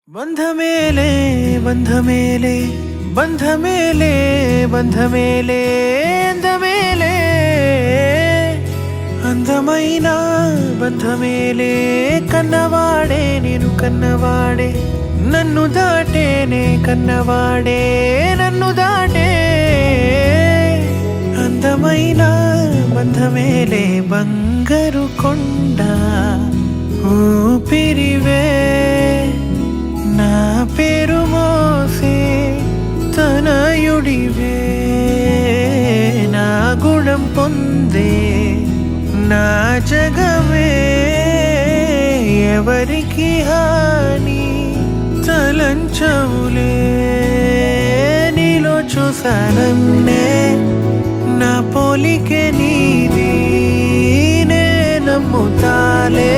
బంధమేలే బంధమేలే బంధమేలే బంధమేలే అందమేలే అందమైన బంధమేలే కన్నవాడే నేను కన్నవాడే నన్ను దాటేనే కన్నవాడే నన్ను దాటే అందమైన బంధమేలే బంగారు కొండ ఊపిరివే నా పేరు మోసే తనయుడివే నా గుణం పొందే నా జగమే ఎవరికి హాని తలంచవులే నీలో చూసానన్నే నా పోలికే నీది నే నమ్ముతాలే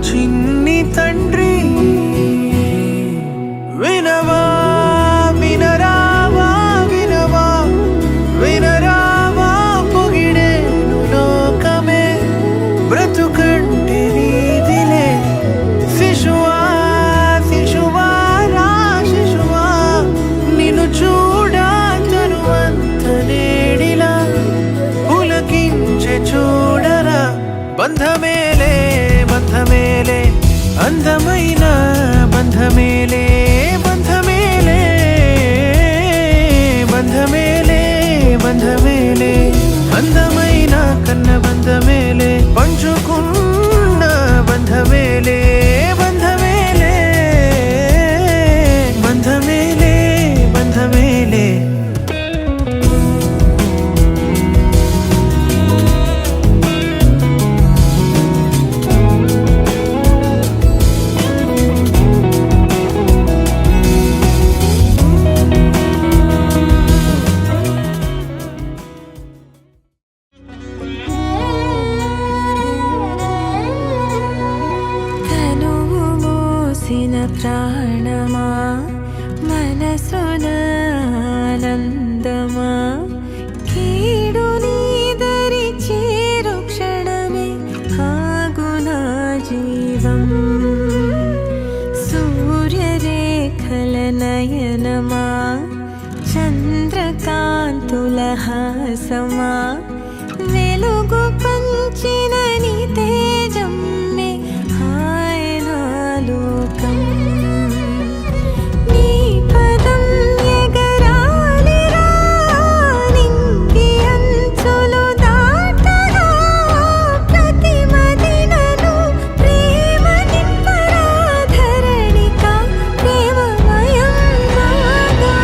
చిన్ని తండ్రి వినవా వినరావా వినవా వినరావా పొగిడేను లోకమే బ్రతుకంటే నీదిలే శిశువా శిశువా రా శిశువా నిన్ను చూడా తరువంత నేడిలా పులకించే చూడరా బంధమేలే బంధమేలే అందమైన బంధమేలే బంధమేలే బంధమేలే బంధమేలే అందమైన కన్న బంధమేలే పంచుకున్న బంధమేలే బంధమేలే బంధమేలే బంధమేలే ప్రాణమా మనసున ఆనందమా కీడు నీదరి చేరు క్షణమే ఆగున జీవం సూర్యరేఖల నయనమా చంద్రకాంతుల హాసమా వెలుగు పంచిన నీ తేజమ్మే లోకం నీ పదం ఎగరాలిరా నింగి అంచులు దాటరా ప్రతి మదినను ప్రేమ నింపరా ధరణిక ప్రేమమయం బాగా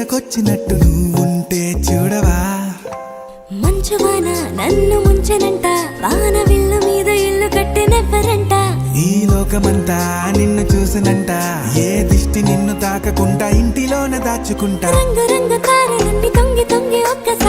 వచ్చినట్టు నువ్వుంటే చూడవా మంచువాన నన్ను ముంచనంట వాన విల్లు మీద ఇల్లు కట్టెనెవ్వరంట ఈ లోకమంతా నిన్ను చూసనంట ఏ దిష్టి నిన్ను తాకకుండా ఇంటిలోనే దాచుకుంటా రంగు రంగు తారలన్నీ తొంగి తొంగి ఒక్కసారి